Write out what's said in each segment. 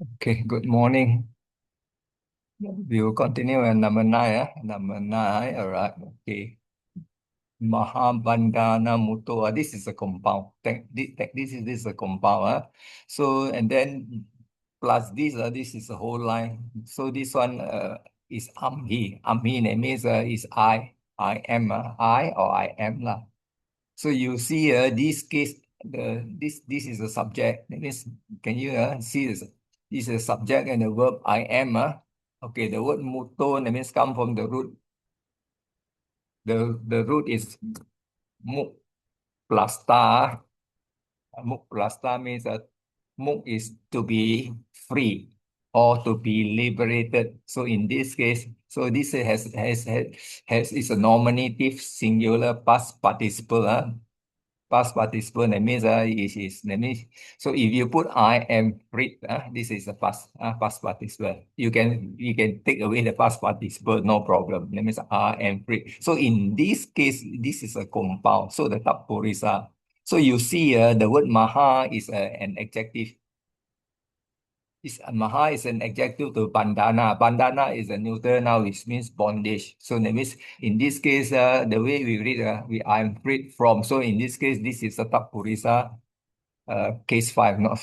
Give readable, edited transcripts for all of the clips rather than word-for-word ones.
Okay, good morning. We will continue at number nine. Number nine, all right. Okay. Mahabandhana Muto. This is a compound. This is a compound. So, and then plus this is a whole line. So this one is Amhi. Amhi name means is I am. I or I am lah. So you see this case, this is a subject. That means, can you see this is a subject and the verb I am. Okay, the word muto, that means come from the root. The root is muk plus ta. Muk plus ta means that muk is to be free or to be liberated. So in this case, so this has is a nominative singular past participle. Past participle, that means that means, so if you put I am freed, this is a past participle. You can take away the past participle, no problem. That means I am free. So in this case, this is a compound. So the tapurisa. So you see the word maha is an adjective. Maha is an adjective to bandana. Bandana is a neuter noun, which means bondage. So that means in this case, the way we read, we I am freed from. So in this case, this is a tapurisa, case five, not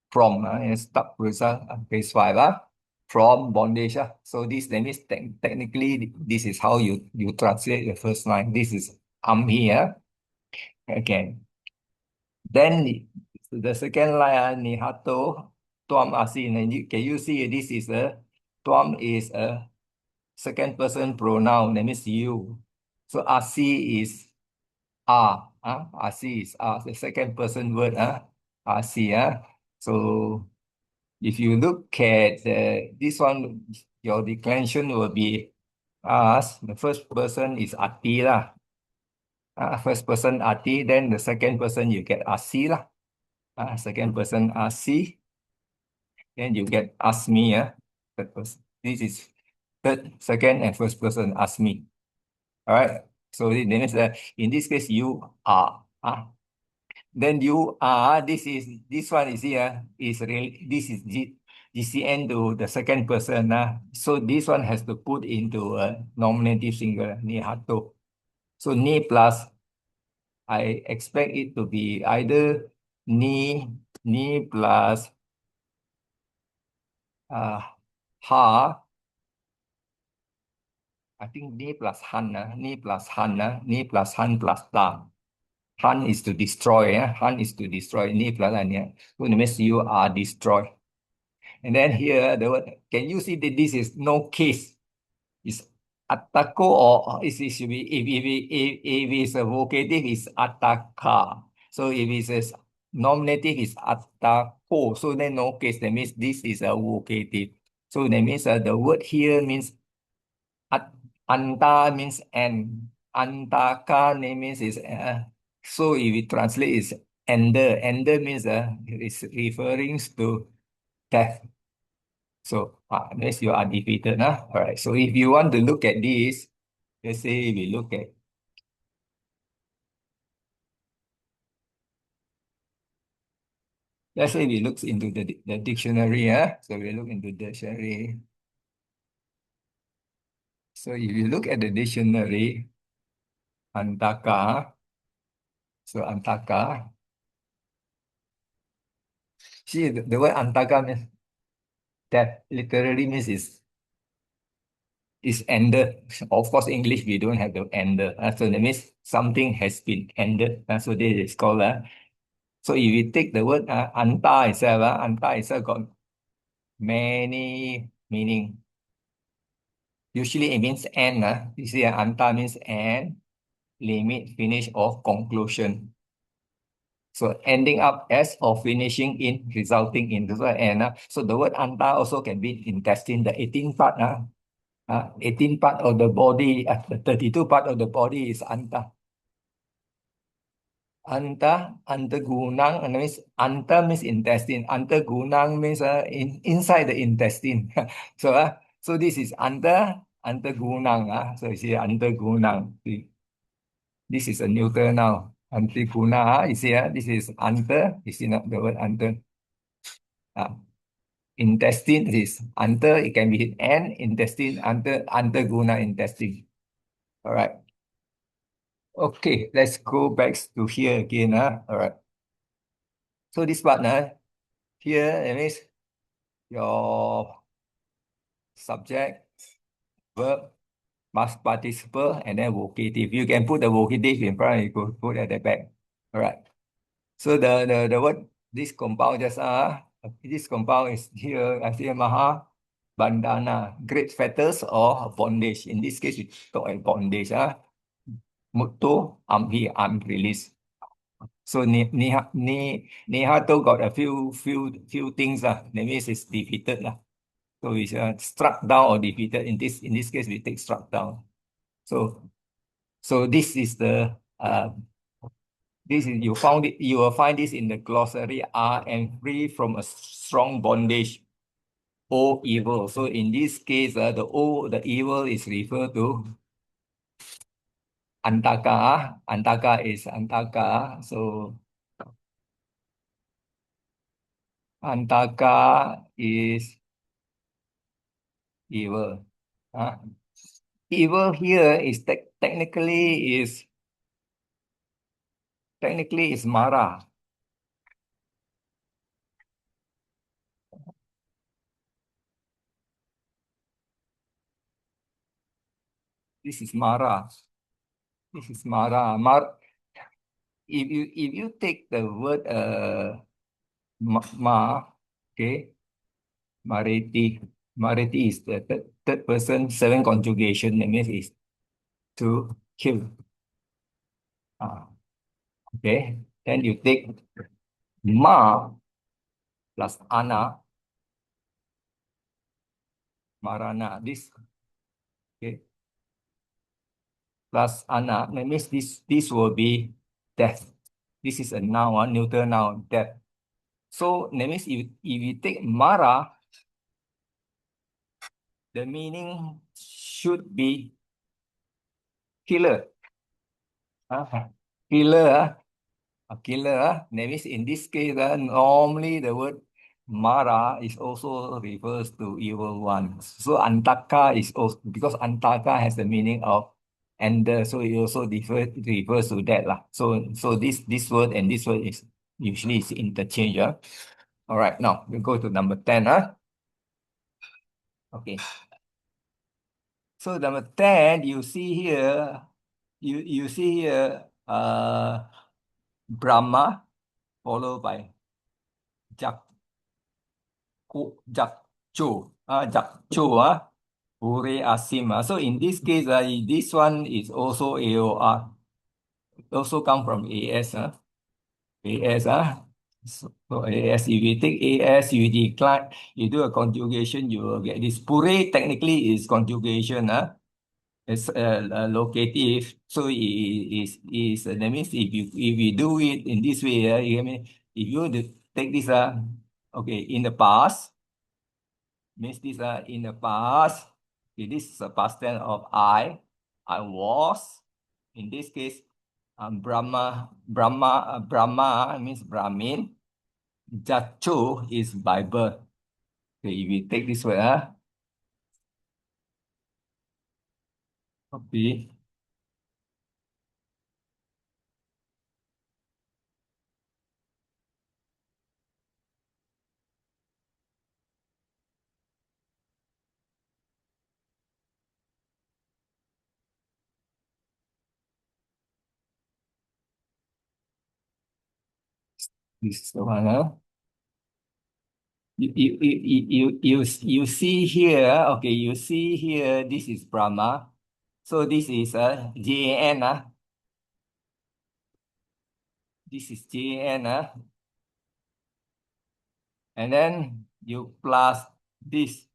from. It's tapurisa, case five, from bondage. So this that means technically this is how you translate the first line. This is I'm here. Okay. Then the second line, nihato, tuam asi. And can you see this is a tuam is a second person pronoun. That means you. So asi is asi is the second person word. Asi. So if you look at this one, your declension will be as the first person is ati lah. First person ati, then the second person you get asi lah. Second person asi, then you get ask me. Third person. This is third, second, and first person ask me. All right. So it means that in this case you are. Then you are. This one is here is real. This is GCN to the second person. So this one has to put into a nominative singular ni hato. So ni plus I expect it to be either ni plus ha. I think ni plus han, ni plus han, ni plus han plus ta. Han is to destroy, Han is to destroy, ni plus han, So it means you are destroyed. And then here, the word, can you see that this is no case? Is atako or it should be, if it's a vocative, it's ataka. So if it's a nominative, it's atako. So then no case, that means this is a vocative. So that means the word here means anta means and. Antaka name is so if we translate is ender. Ender means it's referring to death. So unless you are defeated. All right. So if you want to look at this, let's say we look at let's say we look into the dictionary. So we look into the dictionary. So if you look at the dictionary, antaka. So antaka. See the word antaka means that literally means is ended. Of course, English we don't have the ended. So that means something has been ended. So this is called. So if you take the word anta itself got many meaning. Usually it means end. You see, anta means end, limit, finish, or conclusion. So ending up as or finishing in, resulting in. This one end. So the word anta also can be intestine, the 18 part. 18 part of the body, the 32 part of the body is anta. Antagunang, and means anta means intestine. Antagunang means inside the intestine. So this is antagunang. So you see antagunang. This is a neuter now. Antiguna, you see, this is anta. You see the word anta. intestine is under, it can be an intestine, underguna intestine. All right. Okay, let's go back to here again. All right. So this part here, it means your subject, verb, past participle, and then vocative. You can put the vocative in front, you could put at the back. All right. So the word, this compound just this compound is here, I say maha, bandana, great fetters or bondage. In this case, we talk about bondage. Mutto, arm release. So Nihato got a few things. That means it's defeated. So it's struck down or defeated. In this case, we take struck down. So this is the this is you will find this in the glossary. And free from a strong bondage, O evil. So in this case, the evil is referred to antaka. Antaka is antaka. So antaka is evil. Uh, Evil here is technically is Mara. This is Mara. This is Mara. If you take the word okay, Mariti. Mariti is the third person seven conjugation. That means is to kill. Okay. Then you take Ma plus Ana, Marana. This okay plus Ana. That means this will be death. This is a noun, neutral noun, death. So that means if you take Mara, the meaning should be killer. Killer. Killer. That means in this case, normally the word Mara is also refers to evil one. So Antaka is also because Antaka has the meaning of ender, so it also refers to that lah. So this word and this word is usually is interchange. All right, now we go to number 10. Okay. So number 10, you see here, you see here, Brahma followed by Jak Jakcho, Jakcho, Ure Asim. So in this case, this one is also AOR, also come from AS. AS. So AS, if you take AS, you decline, you do a conjugation, you will get this. Pure technically is conjugation. It's locative. So that means if you do it in this way, you mean if you take this okay, in the past, means this in the past, okay, this is a past tense of I was. In this case, Brahma means Brahmin. Jacho is by birth. Okay, if you take this word, okay, this is the one. You see here, okay, you see here, this is Brahma. So this is JAN. This is JAN. And then you plus this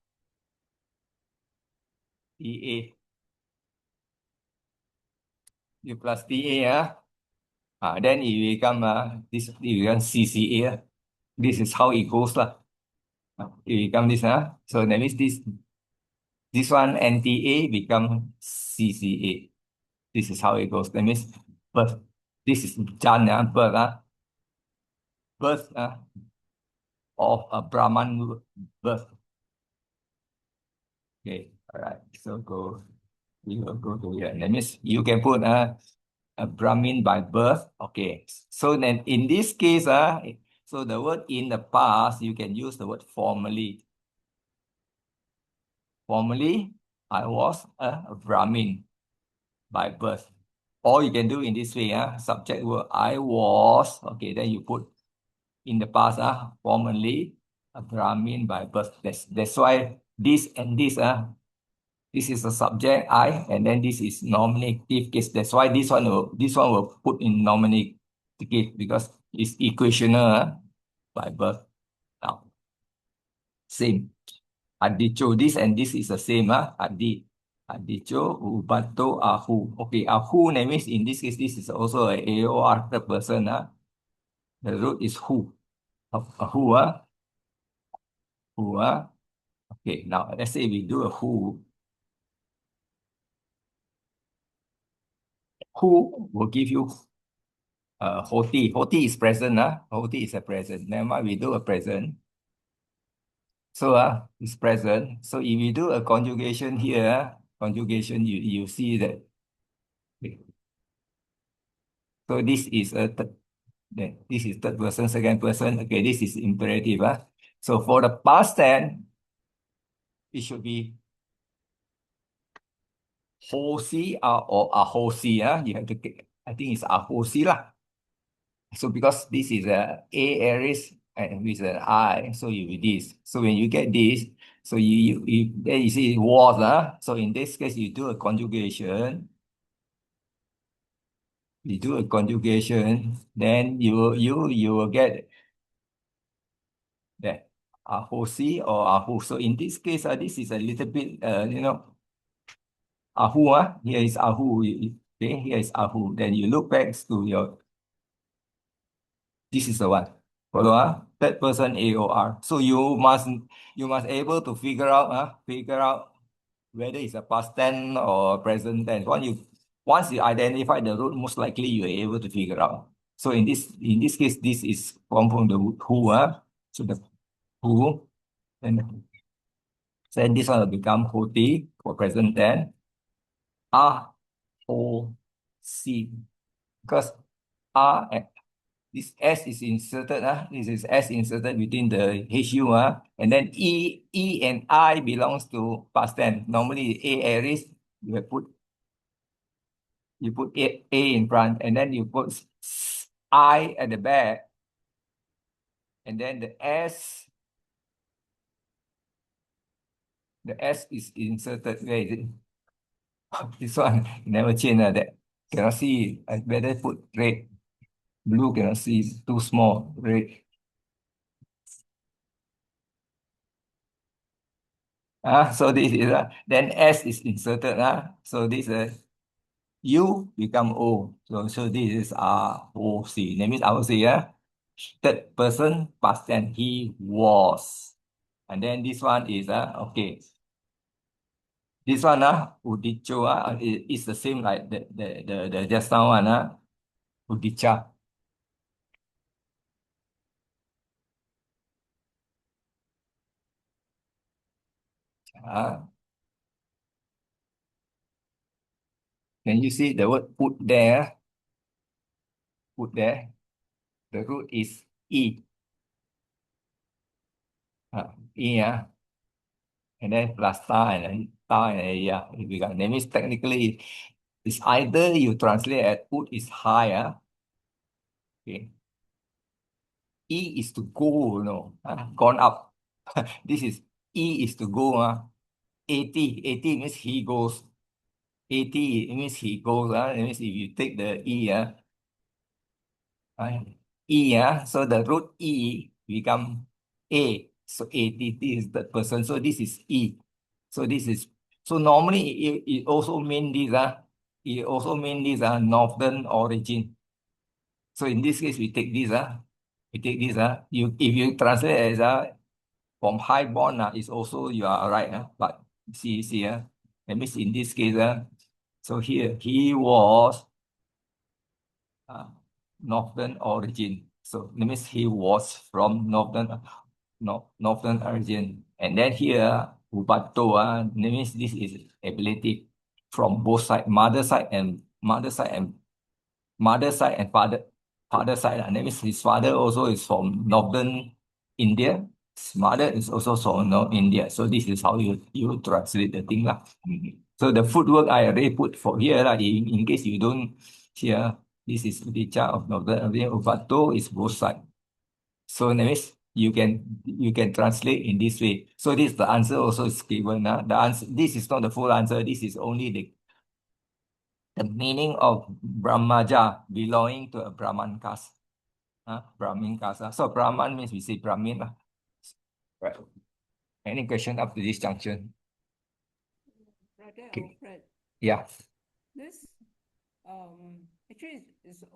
TA. You plus TA. Then it become this it become CCA. This is how it goes lah. It become this. So that means this one NTA become CCA. This is how it goes. That means birth. This is Jan, birth. Birth. of a Brahman birth. Okay, all right. So we will go to here. That means you can put a Brahmin by birth. Okay. So then in this case, so the word in the past, you can use the word formerly. Formerly, I was a Brahmin by birth. Or you can do in this way, subject word I was. Okay, then you put in the past, formerly a Brahmin by birth. That's why this and this is the subject I, and then this is nominative case. That's why this one will put in nominative case because it's equational by birth. Now, same. Adicho, this and this is the same. Adi. Adicho, Ubato, Ahu. Okay, Ahu that means in this case, this is also a AOR third person. The root is who. Who, who, Okay, now let's say we do a who. Who will give you Hoti. Hoti is present. Hoti is a present. Never mind, we do a present. So it's present. So if you do a conjugation here, conjugation, you see that. So this is third person, second person. Okay, this is imperative. So for the past tense, it should be Hosi or Ahosi. You have to I think it's Ahosi lah. So because this is a aorist and with an I, so you with this. So when you get this, so you then you see was. So in this case, you do a conjugation. You do a conjugation, then you will get that Ahosi or Ahu. So in this case, this is a little bit Ahu. Here is Ahu. Okay, here is Ahu. Then you look back to your. This is the one. Follow, third person AOR. So you must able to figure out whether it's a past tense or present tense. Once you identify the root, most likely you are able to figure out. So in this case, this is from the who. So the who, and then this one will become hoti for present tense. Ah, O, C. Because ah this S is inserted, this is S inserted within the HU, and then E and I belongs to past tense. Normally A aorist, you put A in front, and then you put I at the back, and then the S is inserted. Where is it? This one never change that. Cannot see. I better put red. Blue cannot see. Too small. Red. So this is then S is inserted. So this U become O. So this is ROC. That means I will say third person past tense. He was. And then this one is okay. This one Udicho is the same like the just now one Udicha. Can you see the word put there? Put there. The root is E. E, and then plus ta and then ta and yeah. That means technically it's either you translate as put is higher. Okay. E is to go, gone up. This is E is to go. 80 means he goes. 80 it means he goes. It means if you take the E, uh, so the root E become A. So 80 is the person. So this is E. So this is so normally it also mean this northern origin. So in this case we take this you if you translate as from highborn is also you are right but see that means in this case so here he was uh, northern origin. So that means he was from northern. northern origin. And then here, Ubato, that means this is ability from both side, mother side and father side. That means his father also is from northern India. His mother is also from North India. So this is how you translate the thing lah. So the footwork I already put for here lah. In case you don't hear, this is the child of northern India. Ubato is both side. So that means you can translate in this way. So this the answer also is given. The answer, this is not the full answer. This is only the meaning of Brahmaja belonging to a Brahman caste. Brahmin caste. So Brahman means we say Brahmin. Right. Any question up to this junction? Brother Okay. Alfred, Yeah. this actually is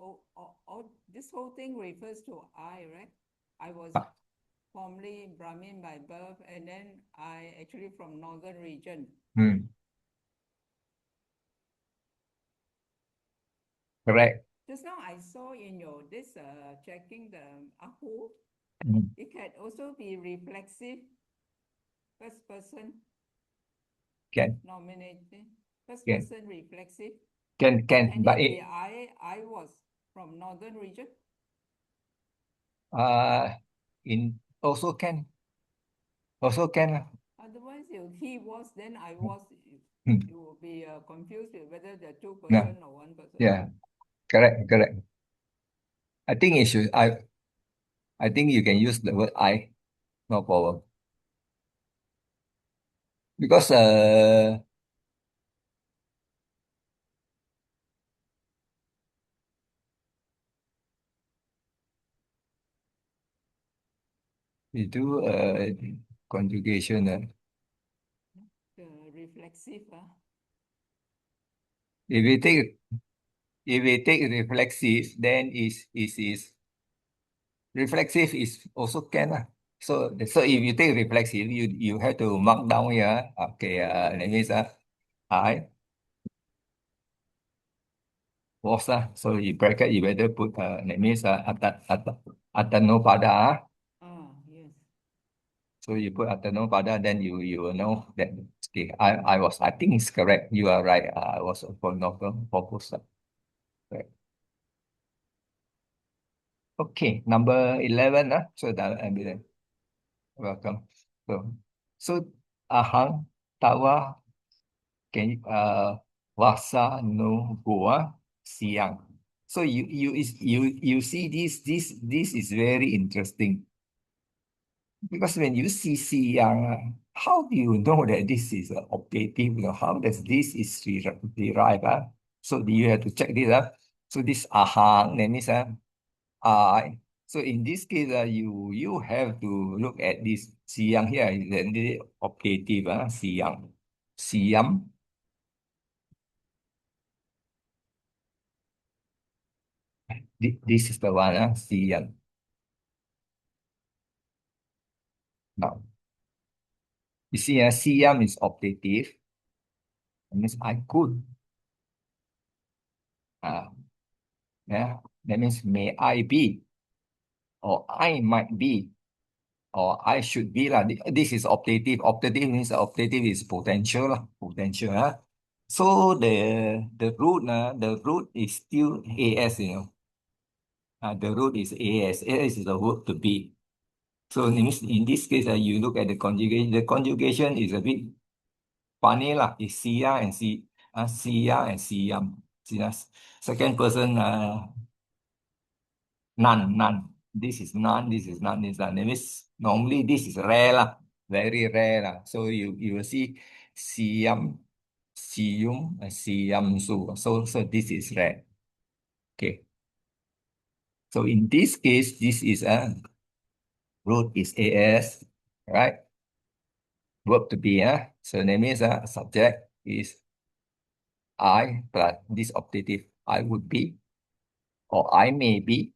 this whole thing refers to I, right? I was Ah, formerly Brahmin by birth, and then I actually from northern region. hmm. Correct. Just now I saw in your this checking the Ahu, Hmm. it can also be reflexive first person Can nominating, first can person reflexive. can Can but it be it I was from northern region? uh in also can. Otherwise, if he was, then I was. Hmm. You will be confused with whether they're two Yeah. person or one person. Yeah. Correct. I think it should I think you can use the word I, no problem. Because we do conjugation. Reflexive. If we take reflexive, then is reflexive is also can lah. So if you take reflexive, you have to mark down here. Okay, that means I was So you bracket you better put that means atano pada. Yes. So you put atano pada, then you will know that okay, I think it's correct. You are right. I was for Northern Focus. Right. Okay, number 11. So that ambulance. Welcome. So, so ahang tawa can wasa no goa siang. So you see this is very interesting because when you see siang, how do you know that this is objective? How does this is derived? So you have to check this. So this ahang, that means I. So in this case, you have to look at this siang here, the objective, siang. Siam. This is the one, siam. Now, you see, siam is objective. That means I could. Uh, yeah, that means may I be, or I might be, or I should be. This is objective. Objective means objective is potential. Potential. So the root is still as. The root is as. As is the verb to be. So in this case, you look at the conjugation. The conjugation is a bit funny lah. It's siya and siyam. Siya, second person, none. This is none. This is none. This is none. That means normally this is rare lah, very rare lah. So you will see siyam, siyum, and siyamsu. So this is rare. Okay. So in this case, this is a root is as, right? Verb to be, so that means subject is I plus this objective I would be or I may be.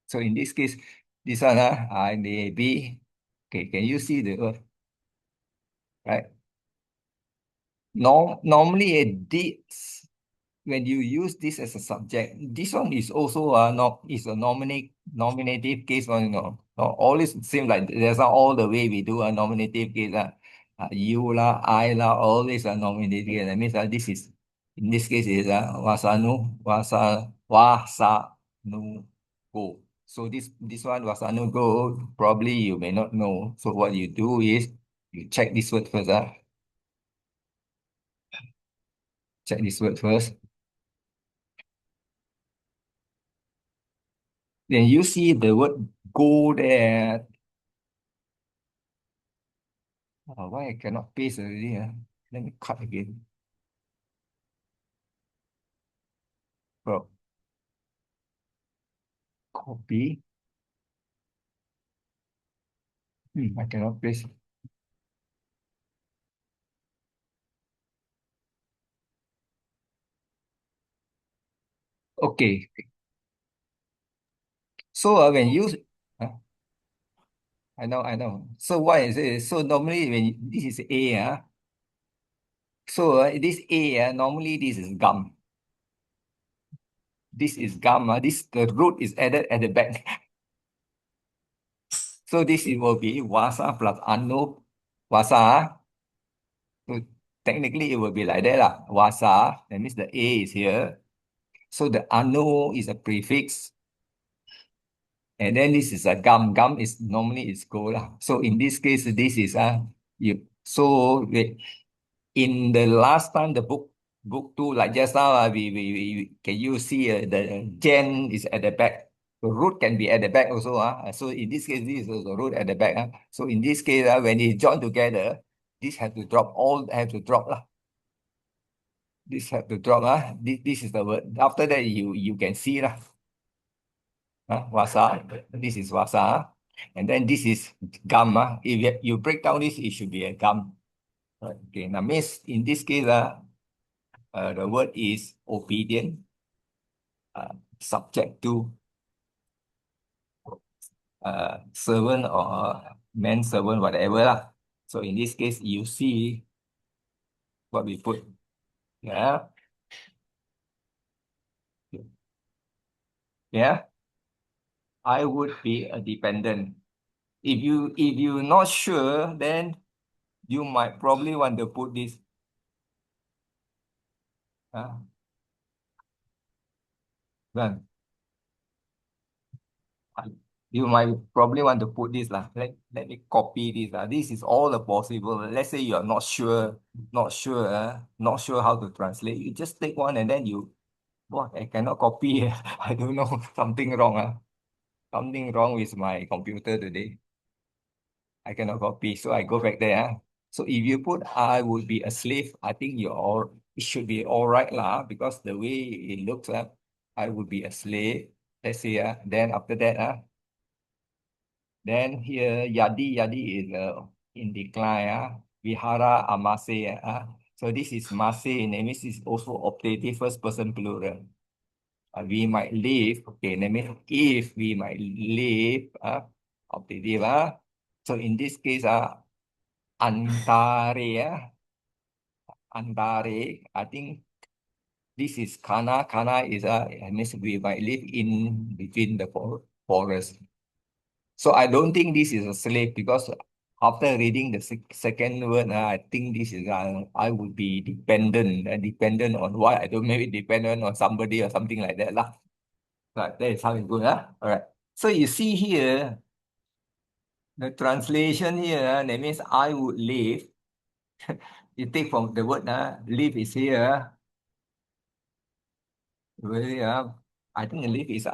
So in this case, this one, I may be. Okay, can you see the verb? Right? Normally, this. when you use this as a subject, this one is also not is a nominative case one, always seem like that's not all the way we do a nominative case. You lah, I lah, always a nominative case. That means this is in this case is wasanu go. So this one wasanu go, probably you may not know. So what you do is you check this word first. Check this word first. Then you see the word go there. Why I cannot paste already? Let me cut again. Bro, copy. I cannot paste. Okay. So when you, uh, I know. So why is it? So normally when this is A, so this A, normally this is gum. This is gum. This the root is added at the back. So this it will be wasa plus anu wasa. So technically it will be like that lah. Wasa. That means the A is here. So the anu is a prefix. And then this is a gum. Gum is normally is gold lah. So in this case, this is you. So in the last time the book two, like just now we can you see the gen is at the back. The root can be at the back also. So in this case, this is the root at the back. So in this case, when it's joined together, this have to drop, all have to drop lah. This have to drop. This is the word. After that, you can see lah. Wasa. This is wasa. And then this is gum. If you break down this, it should be a gum. Right. Okay. Now, means in this case, the word is obedient, subject to servant or man servant, whatever lah. So in this case, you see what we put. Yeah. Yeah. I would be a dependent. If you not sure, then you might probably want to put this. Uh, well, you might probably want to put this lah. Let me copy this lah. This is all the possible. Let's say you are not sure how to translate. You just take one and then what, I cannot copy. I don't know, something wrong. Something wrong with my computer today. I cannot copy. So I go back there. So if you put I would be a slave, I think it should be all right lah, because the way it looks, I would be a slave. Let's see, then after that, then here yadi is in decline. Vihara amase. So this is mase, and that means it's also optative first person plural. We might live. Okay, that means if we might live, optative. So in this case, antare, antare. I think this is kana. Kana is means we might live in between the forest. So I don't think this is a slave, because after reading the second word, I think this is I would be dependent. Dependent on what? I don't, maybe dependent on somebody or something like that lah. Right, that is how it goes. All right. So you see here, the translation here, that means I would live. You take from the word, live is here. Really, I think live is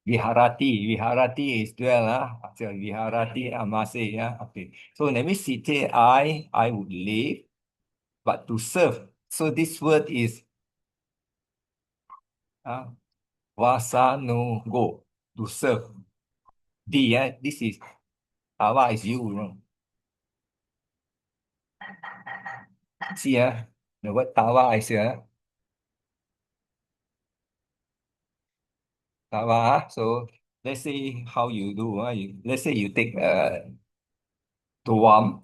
Viharati. Viharati is dwell. So Viharati amase. Okay. So let me see. I would live, but to serve. So this word is uh, wasanu go, to serve. This is tawa is you. See, the word tawa is here. Tawa. So let's say how you do. Let's say you take tuam.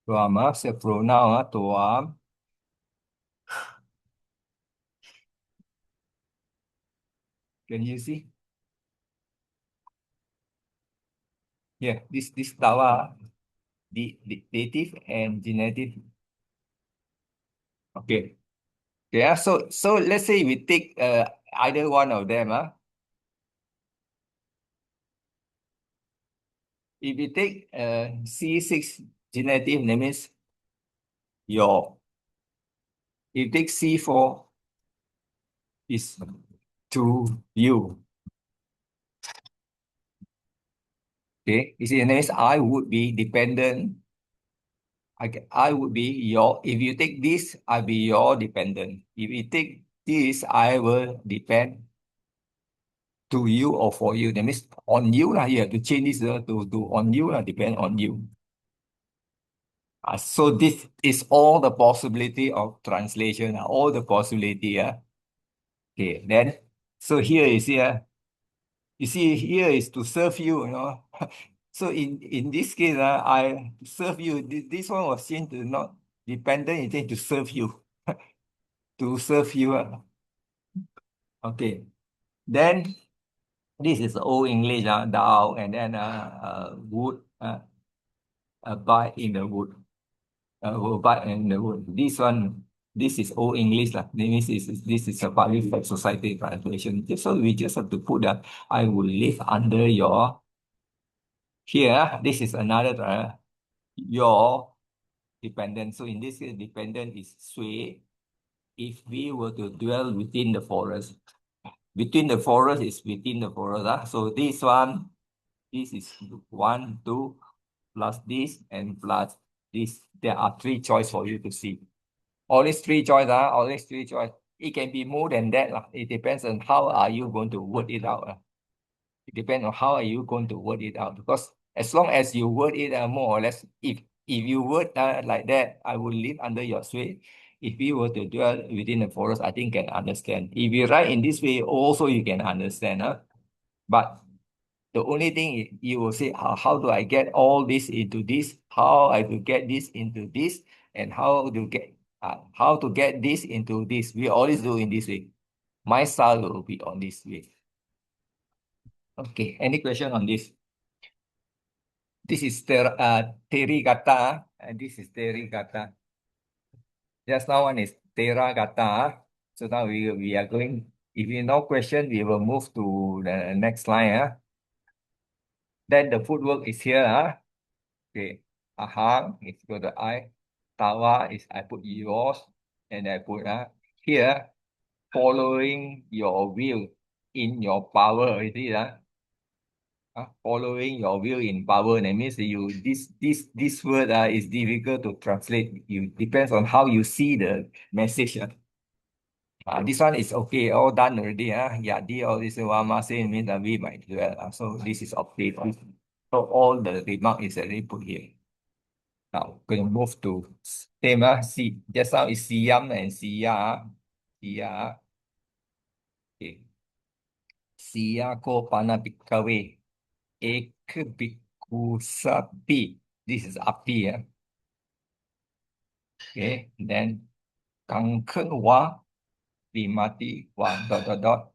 Tuam, c'est pronoun, tuam. Can you see? Yeah, this tawa, the dative and genitive. Okay. Yeah, so let's say we take either one of them. If we take C6 genitive, that means your. If you take C4 is to you. Okay, you see, that means I would be dependent. I would be your. If you take this, I'll be your dependent. If you take this, I will depend to you or for you. That means on you lah. You have to change this to on you lah. Depend on you. So this is all the possibility of translation. All the possibility. Okay. Then so here is here. You see here is to serve you. You know. So in this case, I serve you. This one was changed to not dependent. It changed to serve you. To serve you. Okay. Then this is old English, down and then wood, bite in the wood, will bite in the wood. This one, this is old English lah. This is a partly fact society translation. So we just have to put that I will live under your. Here, this is another your dependent. So in this case, dependent is Sui. If we were to dwell within the forest, between the forest is within the forest. So this one, this is 1, 2, plus this and plus this. There are three choice for you to see. All these three choice, all these three choice. It can be more than that. It depends on how are you going to word it out. It depends on how are you going to word it out. Because as long as you word it more or less, if you word like that, I will live under your sway. If you were to dwell within the forest, I think can understand. If you write in this way, also you can understand. But the only thing you will say, how do I get all this into this? How I will get this into this? And how to get this into this? We always do in this way. My style will be on this way. Okay, any question on this? This is Terigata, and this is Terigata. Just now one is Teragata. So now we are going, if you know question, we will move to the next line. Then the footwork is here. Okay. Ahang is go to I. Tawa is I put yours, and I put here, following your will in your power. You see following your will in power. That means you this word is difficult to translate. You depends on how you see the message. This one is okay, all done already. Yeah, all this wama say means we might do well. So this is updated. So all the remark is already put here. Now going to move to same. See, just now is Siam and Sia. Sia. Okay. Sia ko pana pikawe. Ek biku sapi. This is api. Okay. Then kangkeng wa dimati wa dot dot dot.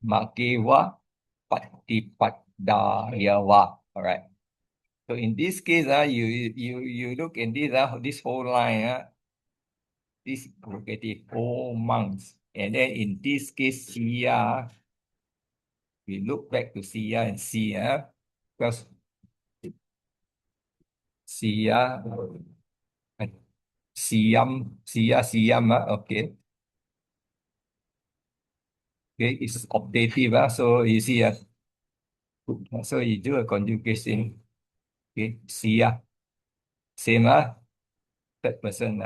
Makewa patipadaya. All right. So in this case, you look in this whole line, this locative all months. And then in this case, Sia, we look back to Sia and Sia, because Sia, Siam, okay. Okay, it's optative, so you see, so you do a conjugation, okay, Sia, same, third person.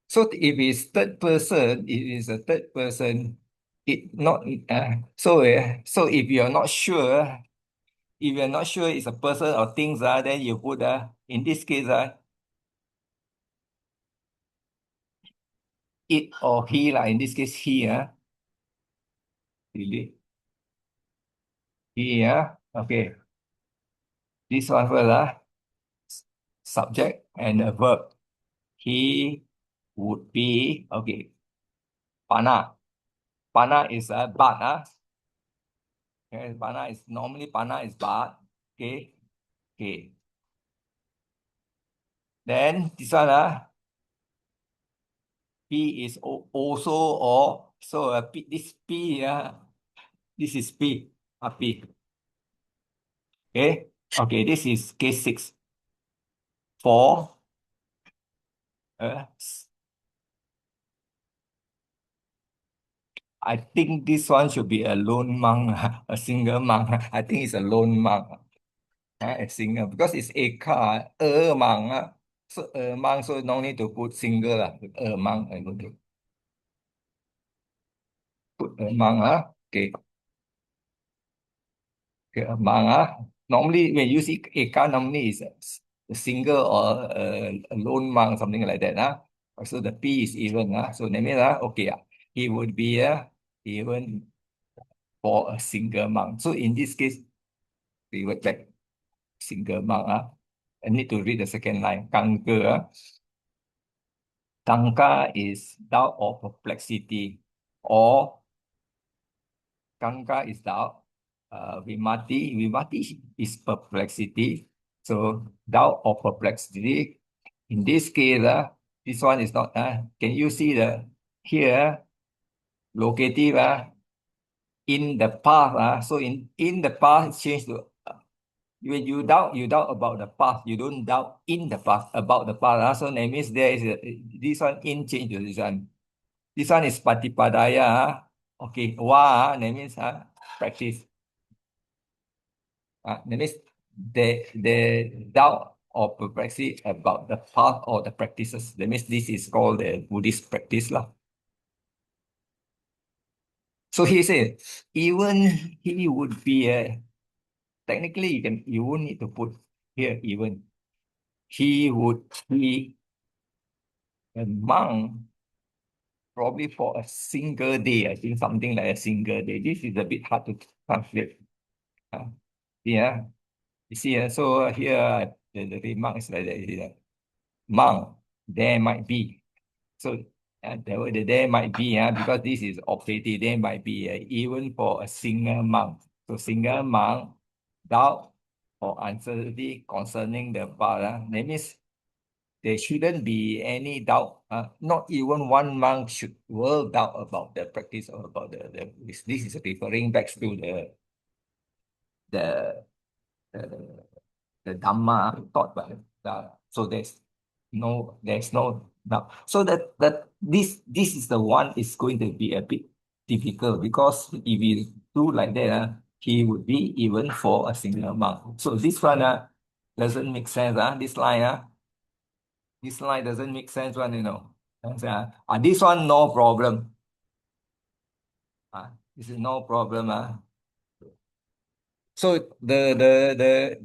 So if it's third person, it is a third person. It not so if you're not sure, if you're not sure it's a person or things, then you put in this case, it or he lah. In this case, he really he okay. This one first, subject and a verb. He would be, okay, pana. Pana is a bath. Okay, pana is bath. Okay, okay. Then this one, P is also or. So this P, this is P. P. Okay, okay, this is case 6. For, uh, I think this one should be a lone monk, a single monk. I think it's a lone monk, a single, because it's a car, a monk. So a monk, so no need to put single, a monk. I go to put a monk. Okay, okay, a monk. Normally, when you see a car, normally is a single or a lone monk, something like that. So the P is even. So that means, okay, he would be even for a single monk. So in this case, we would like single monk. I need to read the second line. Kanka. Kanka is doubt or perplexity. Or Kanka is doubt. Vimati is perplexity. So doubt or perplexity. In this case, this one is not. Can you see the here locative in the past? So in the past, change to when you doubt about the past, you don't doubt in the past about the past. So that means there is this one in change to this one. This one is patipadaya. Okay, that means practice. That means the doubt or perplexity about the path or the practices. That means this is called the Buddhist practice lah. So he said, even he would be technically you won't need to put here even. He would be a monk probably for a single day. I think something like a single day. This is a bit hard to translate. Yeah, you see, so here the remark is like that. Monk, there might be. So there might be, because this is operative, there might be even for a single monk. So single monk, doubt or uncertainty concerning the path. That means there shouldn't be any doubt. Not even one monk will doubt about the practice or about this is referring back to the the, the Dhamma taught by so there's no doubt. So that this is the one is going to be a bit difficult because if we do like that, he would be even for a single monk. So this one doesn't make sense. This line doesn't make sense one. This one no problem. This is no problem. So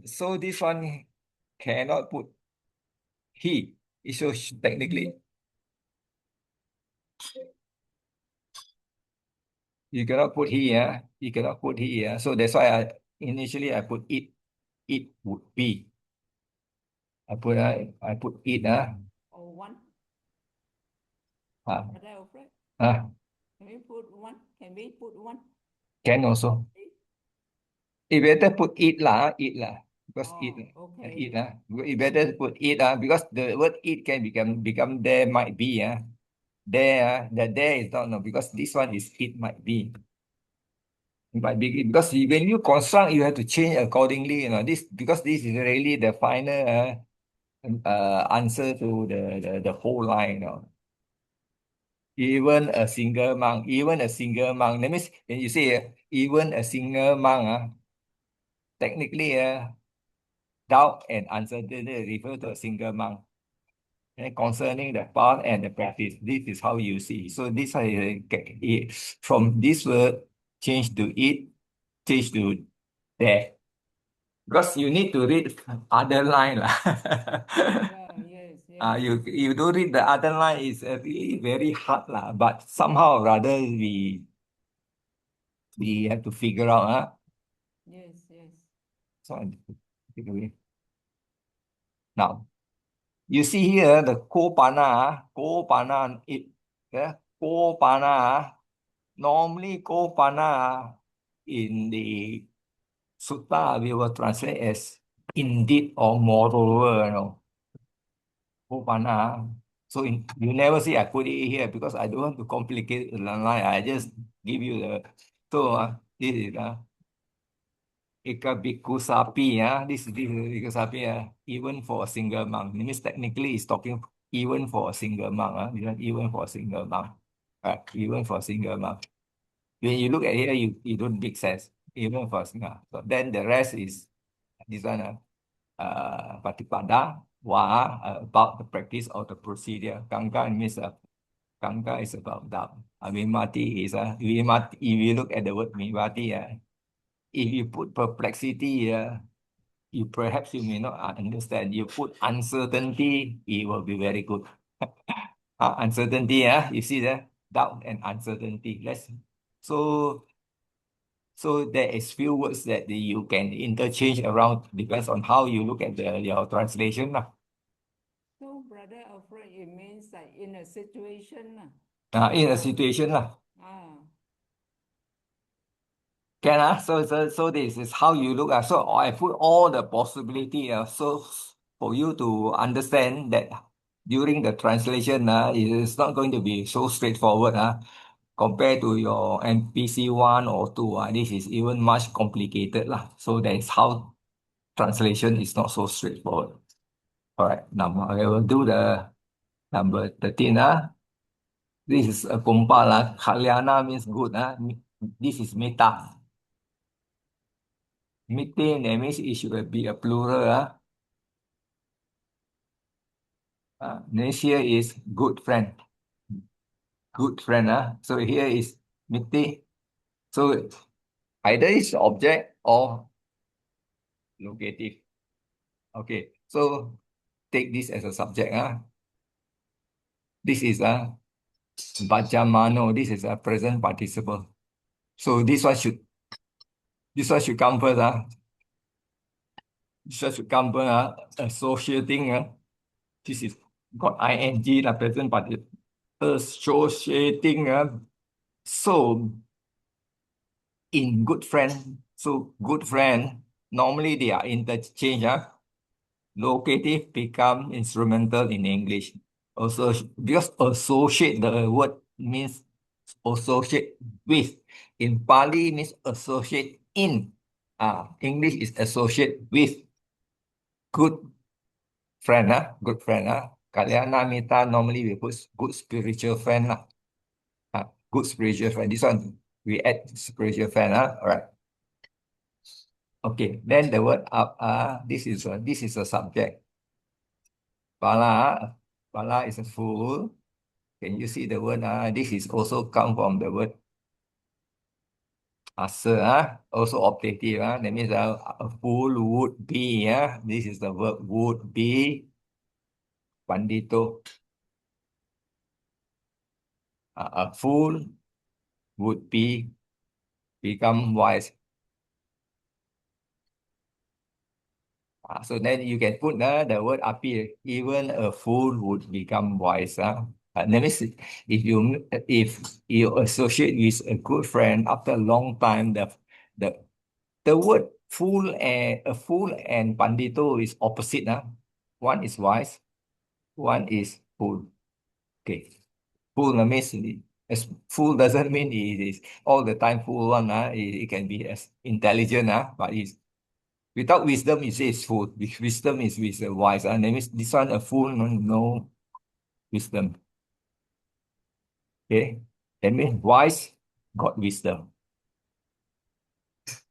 so this one cannot put he. So technically you cannot put he. You cannot put he. So that's why initially I put it. It would be. I put it. Or one. Uh, Are they afraid? uh, Can we put one? Can we put one? can also. You better put it lah, because Oh, okay. it You better put it because the word it can become there might be there the there is not no because this one is it might be. It might be because when you construct you have to change accordingly. This because this is really the final answer to the whole line. Even a single monk. That means when you say even a single monk, technically doubt and uncertainty refer to a single monk. And concerning the path and the practice, this is how you see. So this I get it from this word change to it, change to there. Because you need to read other line lah. Yeah, yes, yes. You don't read the other line is really very hard lah. But somehow or rather we have to figure out. Yes, yes. So Now, you see here the ko pana, yeah, ko pana. Normally, ko pana in the sutta we will translate as indeed or moreover, ko pana. So you never see I put it here because I don't want to complicate the line. I just give you the so this is eka bhikkhu sapi, this is bhikkhu sapi, even for a single monk. It means technically it's talking even for a single monk, even for a single monk, even for a single monk. When you look at here, you don't make sense, even for a single. So then the rest is this one, patipada, about the practice of the procedure. Kanka means kanka is about that. Vimati is vimati. If you look at the word vimati, if you put perplexity, you perhaps you may not understand. You put uncertainty, it will be very good. Uncertainty, you see that doubt and uncertainty. So so there is few words that you can interchange around, depends on how you look at your translation lah. So, Brother Alfred, it means like in a situation. In a situation lah. Ah, Can so this is how you look at. So I put all the possibility. So for you to understand that during the translation, it is not going to be so straightforward. Compared to your NPC 1 or 2, this is even much complicated lah. So that is how translation is not so straightforward. All right, now I will do the number 13. This is a kumpal. Kalyana means good. This is metta. Mitten, that means it should be a plural. Next here is good friend. Good friend. So here is mitte. So either it's object or locative. Okay, so take this as a subject. This is a bajamano. This is a present participle. So this one should come first. This one should come first. Associating. This is got ing la present participle. Associating. So in good friend. So good friend. Normally they are interchange. Locative become instrumental in English. Also, because associate, the word means associate with. In Pali means associate in. English is associate with. Good friend, good friend. Kalyana Mita normally we put good spiritual friend. Good spiritual friend. This one we add spiritual friend. All right. Okay. Then the word up. This is a subject. Pala. Pala is a fool. Can you see the word? This is also come from the word asa, also optative. That means a fool would be. This is the verb would be. Pandito. A fool would be become wise. So then you can put the word api. Even a fool would become wise. That means if you associate with a good friend after a long time, the the word fool and pandito is opposite. One is wise, one is fool. Okay. Fool means fool doesn't mean it is all the time fool one. It can be as intelligent, but it's without wisdom, you say it's fool. With wisdom is with wise. That means this one a fool, no wisdom. Okay. That means wise got wisdom.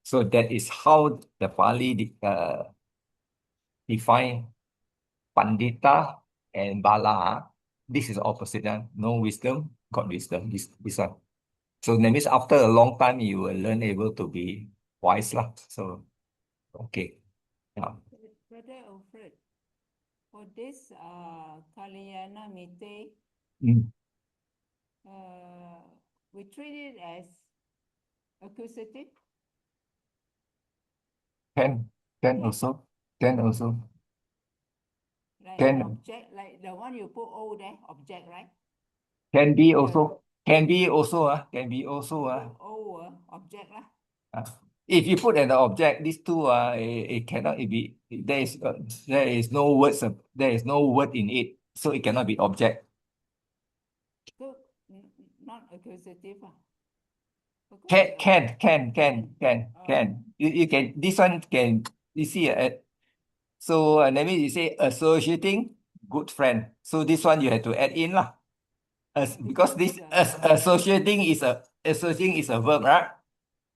So that is how the Pali define Pandita and Bala. This is opposite. No wisdom, got wisdom. This one. So that means after a long time, you will learn able to be wise lah. So okay. Yeah. Brother Alfred, for this Kalyana Mite, Mm. we treat it as accusative. Can can also can also. like Can object, like the one you put O there, object, right? can be The also can be also can be also object lah. uh, if you put an object, these two it cannot be there is no words there is no word in it, so it cannot be object. So not accusative ah. Because Can can can can. can can Oh. can you can this one can you see so that means you say associating good friend. So this one you have to add in lah. Because Because this associating is a verb, right?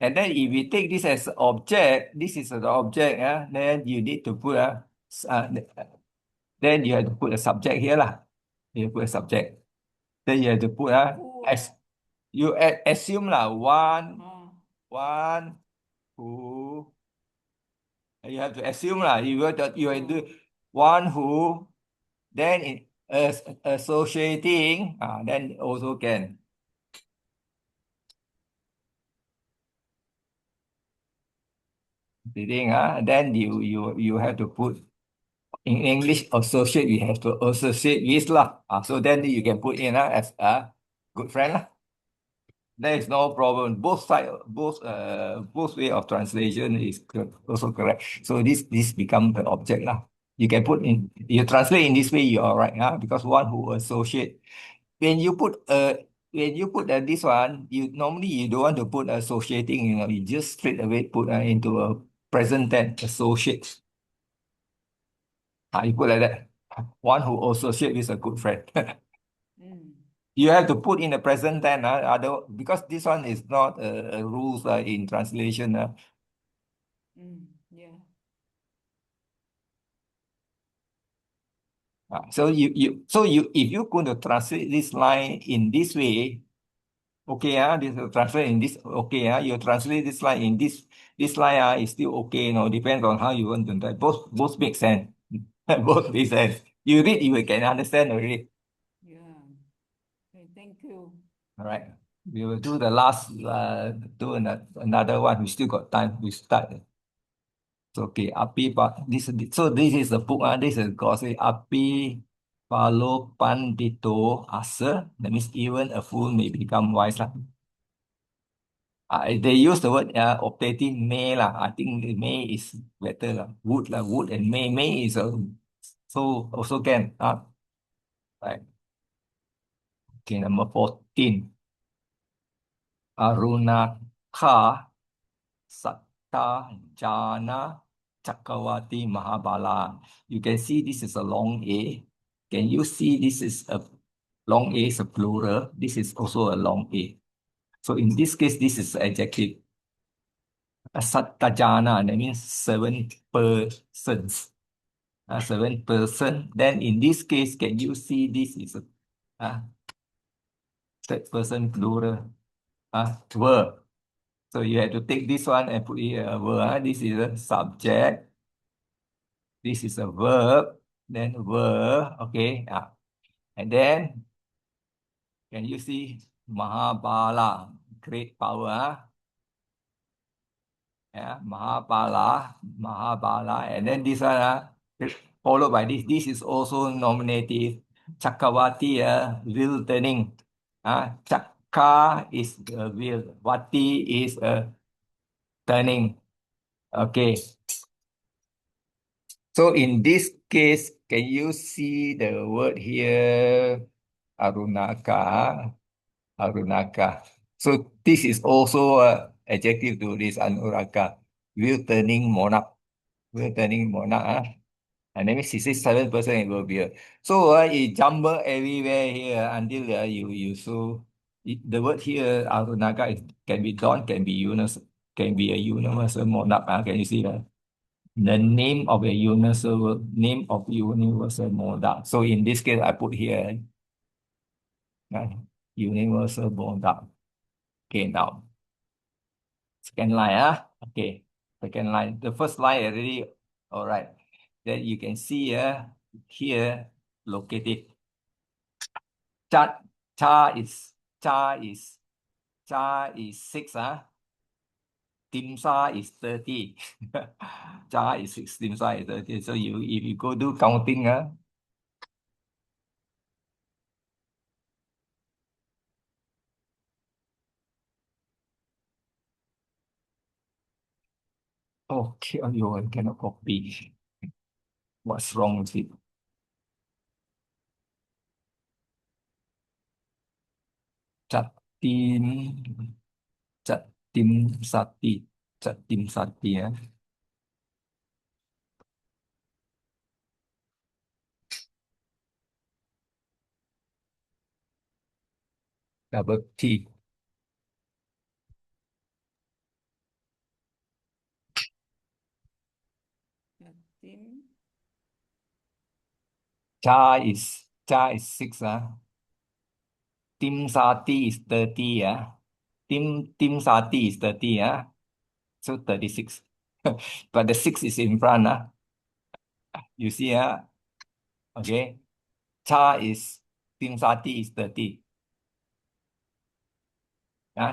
And then if we take this as object, this is the object, then you need to put then you have to put a subject here lah. You put a subject. Then you have to put who as you assume lah one who you have to assume lah. You have to do who one who then associating then also can. Reading then you have to put in English associate we have to associate with lah. So then you can put in as a good friend lah. There is no problem. Both way of translation is also correct. So this become the object lah. You can put in you translate in this way you are right because one who associate when you put this one you don't want to put associating, you just straight away put into a present tense associate. You put like that. One who associate with a good friend. mm, You have to put in the present tense, because this one is not a rules in translation. yeah. So if you're going to translate this line in this way, okay, this translate in this, okay, you translate this line in this line is still okay, depends on how you want to type. Both make sense. Both make sense. You read, you can understand already. Yeah. Okay, thank you. All right. We will do the last, do another one. We still got time. We start. So, okay, api this is the book. This is God say api palo pandito asa. That means even a fool may become wise lah. They use the word optative may lah. I think the may is better lah. Wood lah, wood and may is so also can. Right. Okay, number 14. Arunaka Satta Jana Chakrawati Mahabala. You can see this is a long A. Can you see this is a long A is a plural? This is also a long A. So in this case, this is adjective. Sattajana, that means 7 persons. 7 person. Then in this case, can you see this is a third person plural? Were. So you have to take this one and put here a verb. This is a subject. This is a verb. Then verb. Okay. And then can you see Mahabala? Great power. Mahabala. And then this one followed by this. This is also nominative. Chakravati, wheel turning. Chakka is a wheel. Vati is a turning. Okay. So in this case, can you see the word here? Arunaka. Arunaka. So this is also adjective to this Anuraka. Wheel turning monarch. Wheel turning monarch. And that means 67% it will be. So it jumble everywhere here until the word here Arunaka can be dawn, can be universal, can be a universal monarch. Can you see that? The name of universal monarch. So in this case, I put here uh, universal monarch. Okay, now second line, okay, second line. The first line already, all right. Then you can see here located. Cha cha is cha is cha is 6. Dimsa is 30. Cha is 6, dimsa is 30. So if you go do counting, Okay, oh, you cannot copy. What's wrong with it? Chặt tim, chặt tim sati, chặt tim sati, double T. Tim. Cha is six, tim sati is 30, tim sati is 30, so 36. But the six is in front, you see, okay. Cha is tim sati is 30.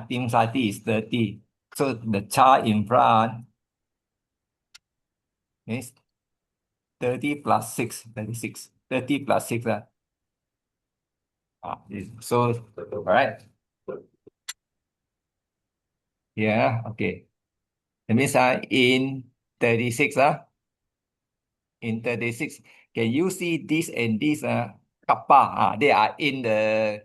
Tim sati is 30. So the cha in front is 30 plus 6, 36. 30 plus 6. So, all right. Yeah, okay. That means in 36, in 36, can you see this and this kappa? They are in the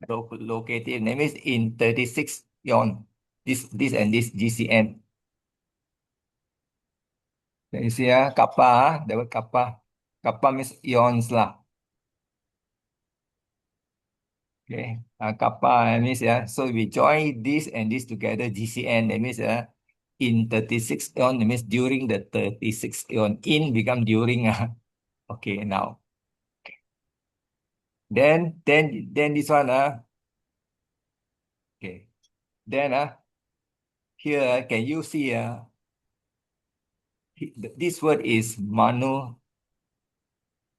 located. That means in 36 yon. This and this GCN. Can you see kappa? The word kappa. Kappa means ions lah. Okay. Kappa means so we join this and this together, GCN. That means in 36 ion, that means during the 36 ion. In become during. Okay, now. Then this one, okay. Then here can you see this word is Manu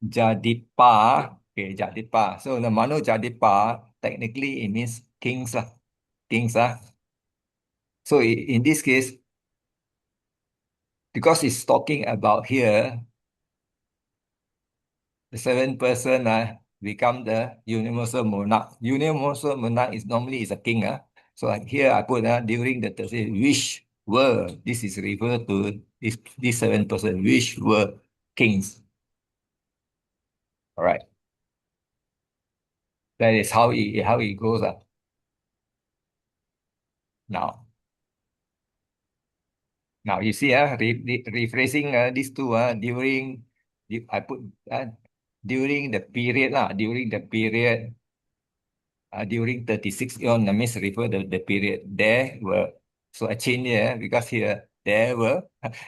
Jadipa. Okay, Jadipa. So the Manu Jadipa, technically it means kings lah. Kings So in this case, because it's talking about here, the seven person become the universal monarch. Universal monarch is normally is a king. So here I put during the Thursday, which were, this is referred to this seven person, which were kings. All right. That is how it goes. Now, now you see rephrasing these two I put during the period during 36 on that means refer the period there were, so I change here because here there were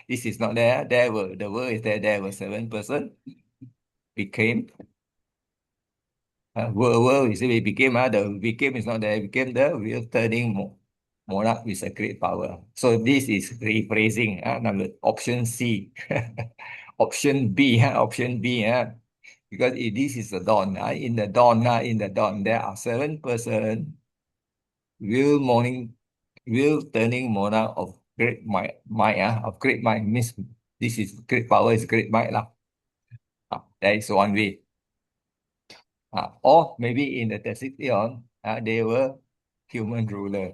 this is not there were, the word is there were seven person became were you see it became the became is not there, became the real turning monarch with a great power. So this is rephrasing number option C. Option B, option B, because this is the dawn. In the dawn, there are seven person will morning will turning monarch of great might, of great might means this is great power is great might lah. That is one way. Or maybe in the Thessalonian, they were human ruler.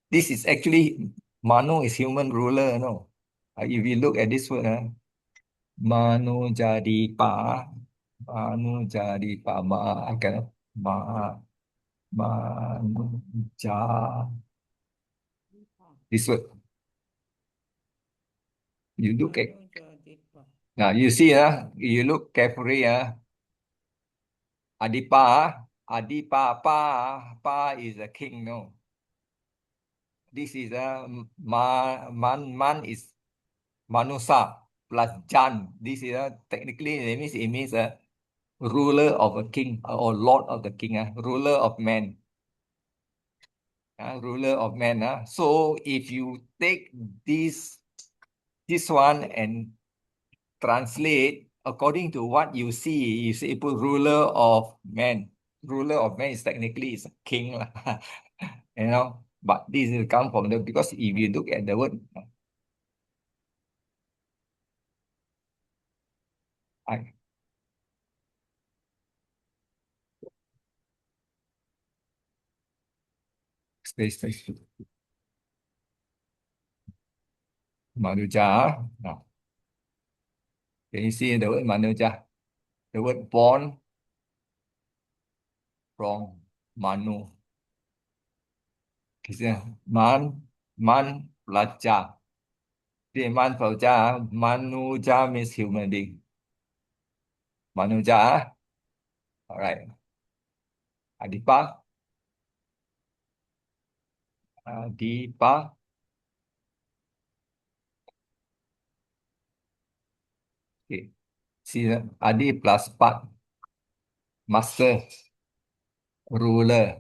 This is actually Manu is human ruler, no? If you look at this word, Manu jadi pa, Manu jadi pa, I cannot, Manu ja, this word. You look at, Manu Jadipa. now you see, you look carefully, Adipa, pa is a king, no? This is man is Manusa plus Jan. This is technically it means a ruler of a king or lord of the king, ruler of men, ruler of men. So if you take this one and translate according to what you say put ruler of men. Ruler of men is technically is a king, lah. But this will come from the, because if you look at the word, I space. Manuja. Now, can you see the word manuja? The word born from manu. Man plaja. The man plaja. Manuja means human being. Manuja. All right. Adipa. Adipa. Okay. See, adi plus pat. Master, ruler,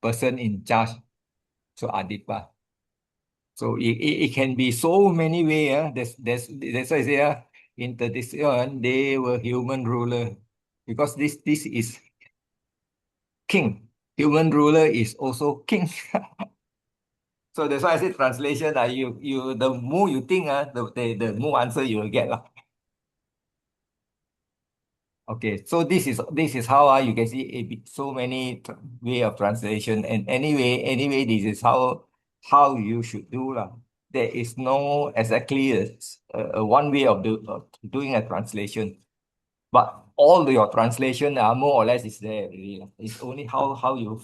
person in charge. So adipa. So it can be so many way. That's why I say in tradition they were human ruler because this is king. Human ruler is also king. So that's why I say translation. You the more you think the more answer you will get lah. Okay, so this is how you can see so many way of translation, and anyway this is how you should do lah. There is no exactly a one way of doing a translation, but all your translation are more or less is there already lah. It's only how you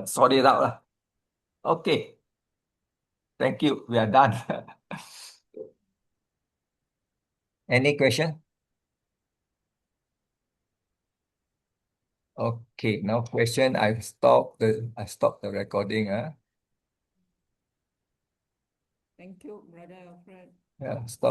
sort it out lah. Okay, thank you. We are done. Any question? Okay, no question. I stop the recording. Thank you, Brother Alfred. Yeah, stop.